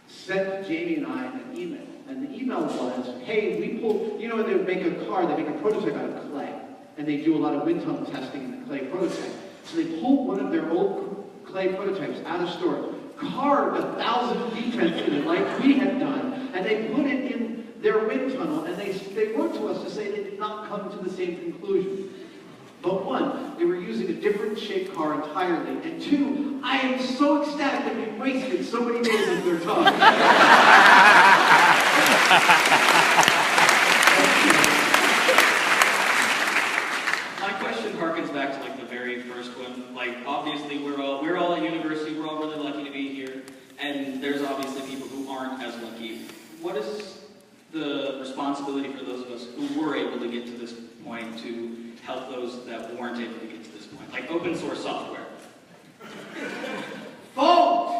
sent Jamie and I an email. And the email was, hey, we pulled, you know when they would make a car, they make a prototype out of clay. And they do a lot of wind tunnel testing in the clay prototype. So they pulled one of their old clay prototypes out of storage, carved 1,000 V10s in it like we had done, and they put it in their wind tunnel, and they wrote to us to say they did not come to the same conclusion. But one, they were using a different shaped car entirely, and two, I am so ecstatic that we wasted so many days of their time. My question harkens back to like the very first one. Like obviously we're all at university, we're all really lucky to be here, and there's obviously people who aren't as lucky. What is the responsibility for those of us who were able to get to this point to help those that weren't able to get to this point? Like open source software. Vote!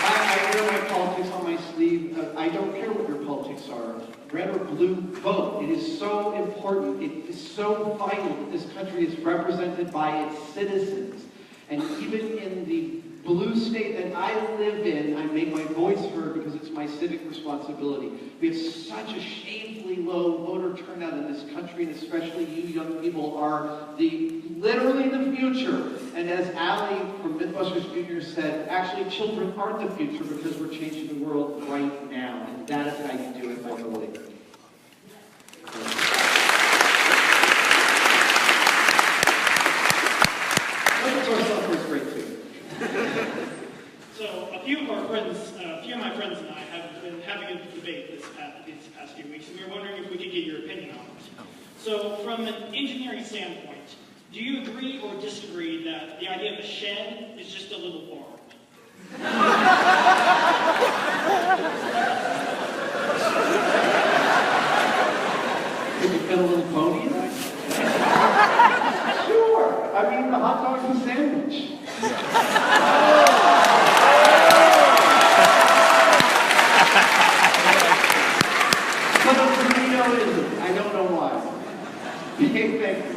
I wear my politics on my sleeve. I don't care what your politics are. Red or blue, vote. It is so important. It is so vital that this country is represented by its citizens. And even in the blue state that I live in, I make my voice heard because it's my civic responsibility. We have such a shamefully low voter turnout in this country, and especially you young people are literally the future. And as Allie from Mythbusters Jr. said, actually children aren't the future because we're changing the world right now. And that is how you do it by voting. Open source software is great too. So a few of my friends and I have been having a debate these past few weeks, and we were wondering if we could get your opinion on it. So from an engineering standpoint, do you agree or disagree that the idea of a shed is just a little barn? Can you fit a little pony in there? Sure. I mean, the hot dog and sandwich. But the burrito isn't. I don't know why. Behave thank you.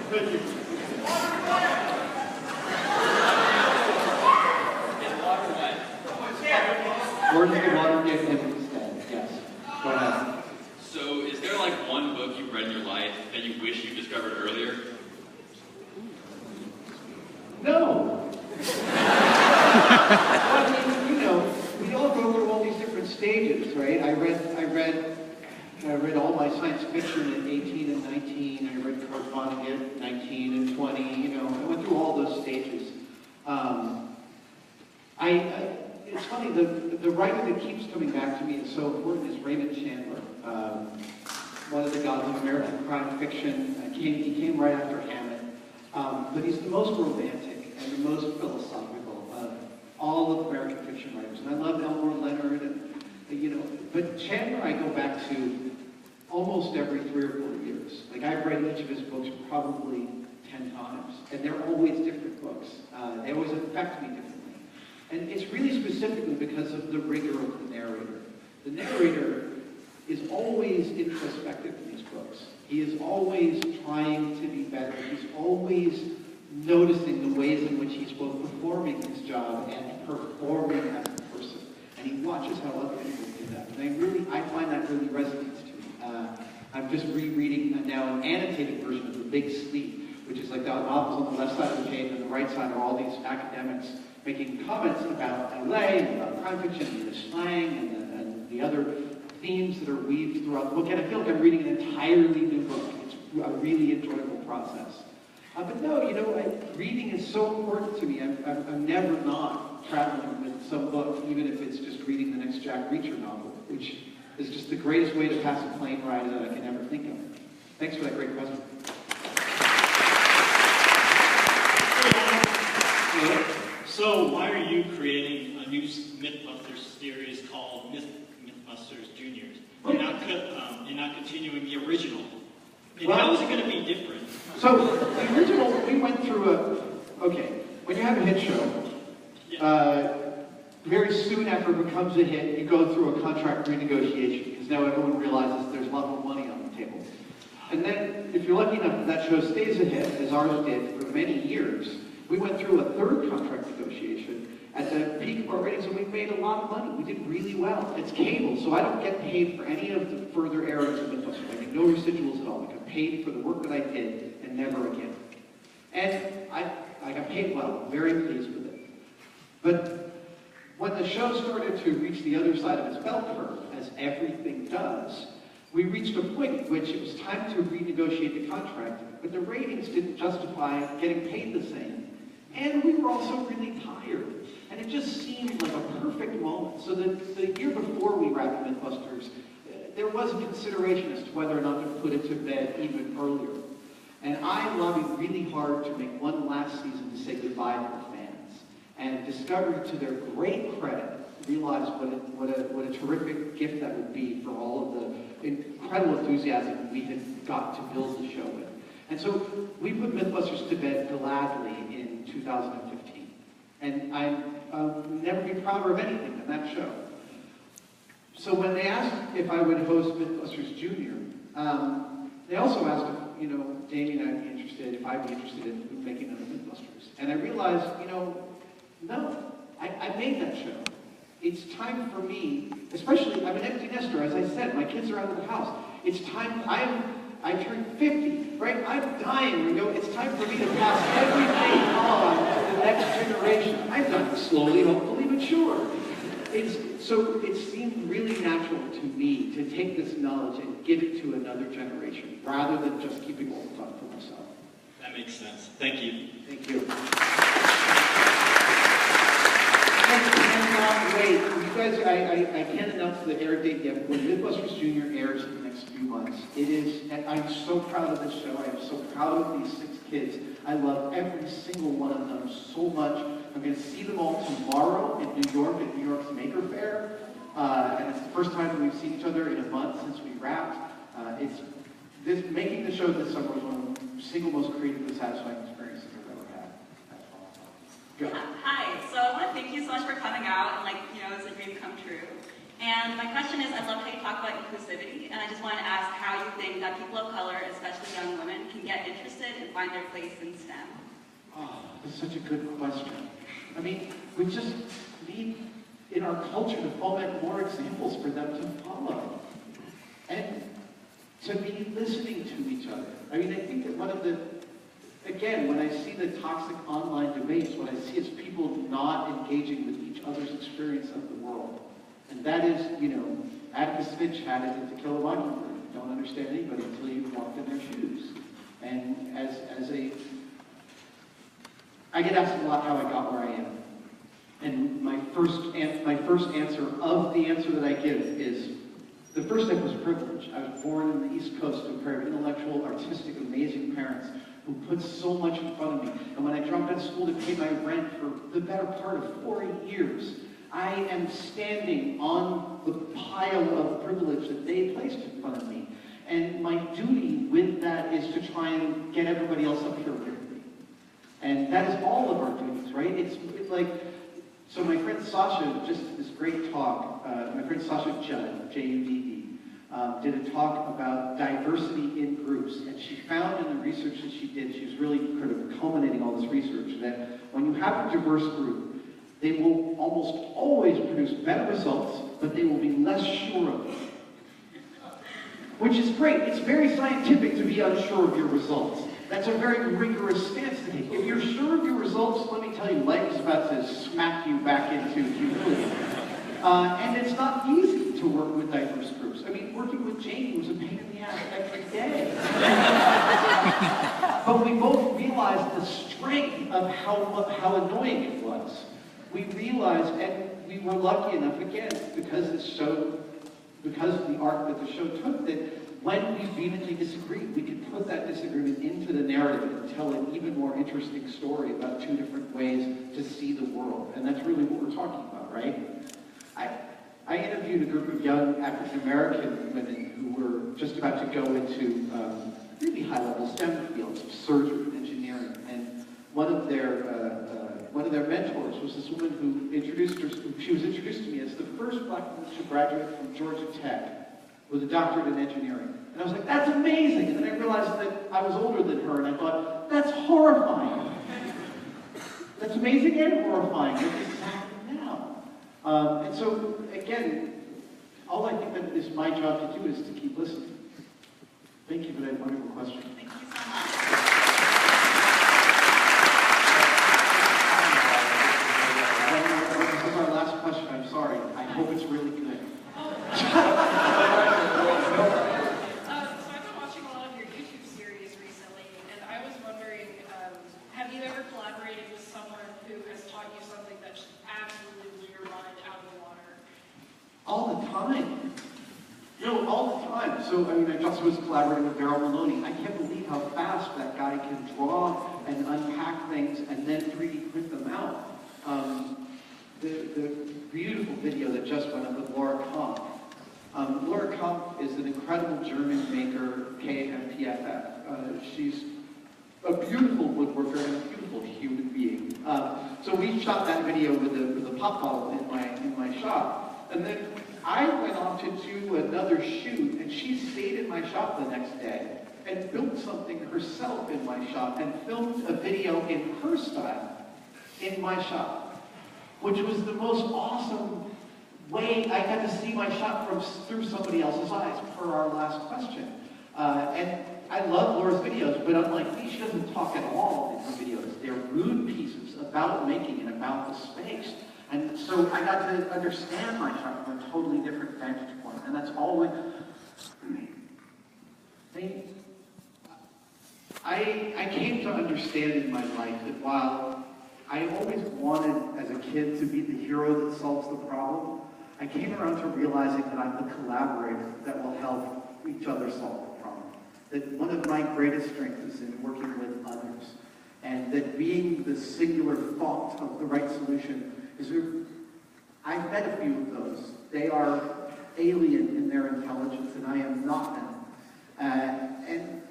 Where does the water get him instead? Yes. Go ahead. So, is there like one book you've read in your life that you wish you discovered earlier? No. I mean, you know, we all go through all these different stages, right? I read all my science fiction at 18 and 19. I read Kurt Vonnegut at 19 and 20. You know, I went through all those stages. It's funny, the writer that keeps coming back to me is so important is Raymond Chandler. One of the gods of American crime fiction. He came right after Hammett. But he's the most romantic and the most philosophical of all of American fiction writers. And I love Elmore Leonard, and you know. But Chandler, I go back to almost every 3 or 4 years. Like I've read each of his books probably 10 times, and they're always different books. They always affect me differently. And it's really specifically because of the rigor of the narrator. The narrator is always introspective in these books. He is always trying to be better. He's always noticing the ways in which he's both performing his job and performing as a person. And he watches how other people do that. And I find that really resonates to me. I'm just rereading now an annotated version of The Big Sleep, which is like the novels on the left side of the page, and the right side are all these academics making comments about LA and about crime fiction and the slang and the other themes that are weaved throughout the book. And I feel like I'm reading an entirely new book. It's a really enjoyable process. But no, you know, reading is so important to me. I'm never not traveling with some book, even if it's just reading the next Jack Reacher novel, which is just the greatest way to pass a plane ride that I can ever think of. Thanks for that great question. So why are you creating a new Mythbusters series called Mythbusters Juniors and not continuing the original? And how is it going to be different? So the original, we went through okay, when you have a hit show, very soon after it becomes a hit, you go through a contract renegotiation because now everyone realizes there's a lot more money on the table. And then, if you're lucky enough that show stays a hit, as ours did for many years, we went through a third contract negotiation at the peak of our ratings, and we made a lot of money. We did really well. It's cable, so I don't get paid for any of the further errors of Mythbusters. I get no residuals at all. I got paid for the work that I did, and never again. And I got paid well. Very pleased with it. But when the show started to reach the other side of its bell curve, as everything does, we reached a point at which it was time to renegotiate the contract, but the ratings didn't justify getting paid the same. And we were also really tired. And it just seemed like a perfect moment. So the year before we wrapped Mythbusters, there was a consideration as to whether or not to put it to bed even earlier. And I lobbied really hard to make one last season to say goodbye to the fans. And Discovery, to their great credit, realized what a terrific gift that would be for all of the incredible enthusiasm we had got to build the show with. And so we put Mythbusters to bed gladly in 2015. And I'll never be prouder of anything than that show. So when they asked if I would host Mythbusters Junior, they also asked if, Damien and I'd be interested, if I'd be interested in making another Mythbusters. And I realized, no, I made that show. It's time for me, especially, I'm an empty nester, as I said, my kids are out of the house. It's time, I turned 50, right? I'm dying, it's time for me to pass everything on to the next generation. I'm done slowly, hopefully, but sure. So it seemed really natural to me to take this knowledge and give it to another generation, rather than just keeping all the fun for myself. That makes sense. Thank you. Thank you. Wait, you guys, I can't announce the air date yet, but when Mythbusters Junior airs in the next few months, it is, and I'm so proud of this show, I am so proud of these 6 kids. I love every single one of them so much. I'm going to see them all tomorrow in New York at New York's Maker Faire, and it's the first time we've seen each other in a month since we wrapped. Making the show this summer was one of the single most creatively satisfying experiences I've ever had. That's awesome. Go. Hi, so I want to thank you so much for coming out, and it's a dream come true. And my question is, I love how you talk about inclusivity, and I just wanted to ask how you think that people of color, especially young women, can get interested and find their place in STEM. Oh, that's such a good question. I mean, we just need, in our culture, to foment more examples for them to follow. And to be listening to each other. I mean, I think that one of the, again, when I see the toxic online debates, what I see is people not engaging with each other's experience of the world. And that is, Atticus Finch had it in To Kill a Mockingbird. You don't understand anybody until you've walked in their shoes. And I get asked a lot how I got where I am. And my first answer of the answer that I give is, the first step was privilege. I was born in the East Coast to a pair of intellectual, artistic, amazing parents who put so much in front of me. And when I dropped out of school to pay my rent for the better part of 4 years, I am standing on the pile of privilege that they placed in front of me. And my duty with that is to try and get everybody else up here with me. And that is all of our duties, right? It's like, so my friend Sasha, just this great talk, my friend Sasha Judd, J-U-D-D, did a talk about diversity in groups. And she found in the research that she did, she was really kind of culminating all this research, that when you have a diverse group, they will almost always produce better results, but they will be less sure of them. Which is great. It's very scientific to be unsure of your results. That's a very rigorous stance to take. If you're sure of your results, let me tell you, life is about to smack you back into humility. And it's not easy to work with diverse groups. I mean, working with Jamie was a pain in the ass every day. But we both realized the strength of how annoying it was. We realized, and we were lucky enough, again, because of the arc that the show took, that when we vehemently disagree, we can put that disagreement into the narrative and tell an even more interesting story about two different ways to see the world. And that's really what we're talking about, right? I interviewed a group of young African-American women who were just about to go into really high-level STEM fields of surgery and engineering. And one of their mentors was this woman who she was introduced to me as the first black woman to graduate from Georgia Tech with a doctorate in engineering. And I was like, that's amazing. And then I realized that I was older than her, and I thought, that's horrifying. That's amazing and horrifying. What is happening now? And so, again, all I think that is my job to do is to keep listening. Thank you for that wonderful question. Thank you so much. This is our last question. I'm sorry. I hope it's really good. So I've been watching a lot of your YouTube series recently, and I was wondering, have you ever collaborated with someone who has taught you something that just absolutely blew your mind out of the water? All the time. No, all the time. So, I mean, I just was collaborating with Daryl Maloney. I can't believe how fast that guy can draw and unpack things and then 3D print them out. The beautiful video that just went up with Laura Kampf. Laura Kampf is an incredible German maker, KMPFF. She's a beautiful woodworker and a beautiful human being. So we shot that video with a pop bottle in my shop. And then I went off to do another shoot, and she stayed in my shop the next day and built something herself in my shop and filmed a video in her style in my shop, which was the most awesome way I got to see my shop through somebody else's eyes, per our last question. And I love Laura's videos, but unlike me, she doesn't talk at all in her videos. They're rude pieces about making and about the space. And so I got to understand my shop from a totally different vantage point. And that's always... I came to understand in my life that while I always wanted, as a kid, to be the hero that solves the problem, I came around to realizing that I'm the collaborator that will help each other solve the problem. That one of my greatest strengths is in working with others. And that being the singular thought of the right solution is... I've met a few of those. They are alien in their intelligence, and I am not them. And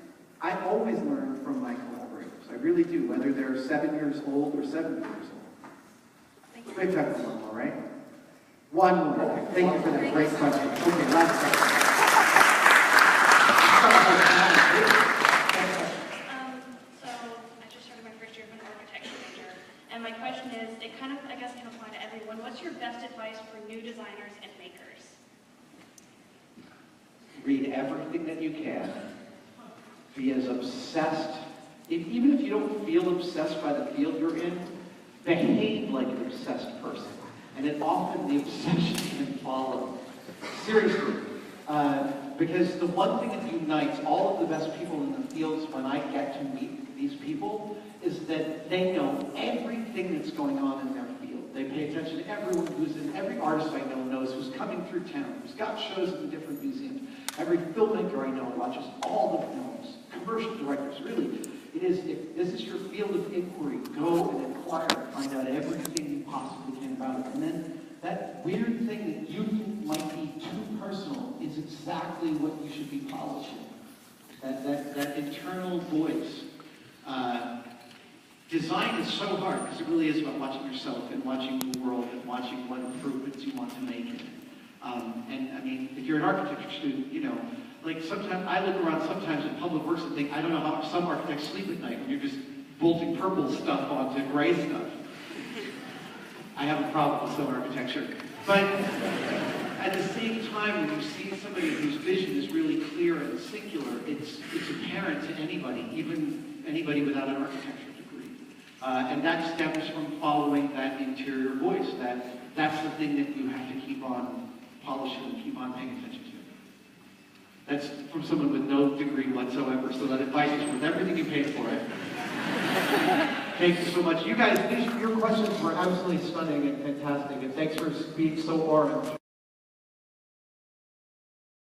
I always learn from my collaborators. I really do, whether they're 7 years old or 70 years old. Great time for one more, right? One more. Thank you for that great question. Okay, last question. So I just started my first year of an architecture major, and my question is, it kind of, I guess, can apply to everyone. What's your best advice for new designers and makers? Read everything that you can. Be as obsessed, even if you don't feel obsessed by the field you're in, behave like an obsessed person. And then often the obsession can follow. Seriously. Because the one thing that unites all of the best people in the fields when I get to meet these people is that they know everything that's going on in their field. They pay attention to everyone who's in, every artist I know knows who's coming through town, who's got shows in different museums. Every filmmaker I know watches all the films. Commercial directors, really. It is, if this is your field of inquiry, go and inquire and find out everything you possibly can about it. And then that weird thing that you think might be too personal is exactly what you should be polishing. That internal voice. Design is so hard because it really is about watching yourself and watching the world and watching what improvements you want to make. And I mean, if you're an architecture student, you know, like sometimes, I look around sometimes in public works and think, I don't know how some architects sleep at night when you're just bolting purple stuff onto gray stuff. I have a problem with some architecture. But at the same time, when you see somebody whose vision is really clear and singular, it's apparent to anybody, even anybody without an architecture degree. And that stems from following that interior voice. That's the thing that you have to keep on polishing and keep on paying attention to. That's from someone with no degree whatsoever, so that advice is worth everything you paid for it. Thank you so much. You guys, your questions were absolutely stunning and fantastic, and thanks for being so orange.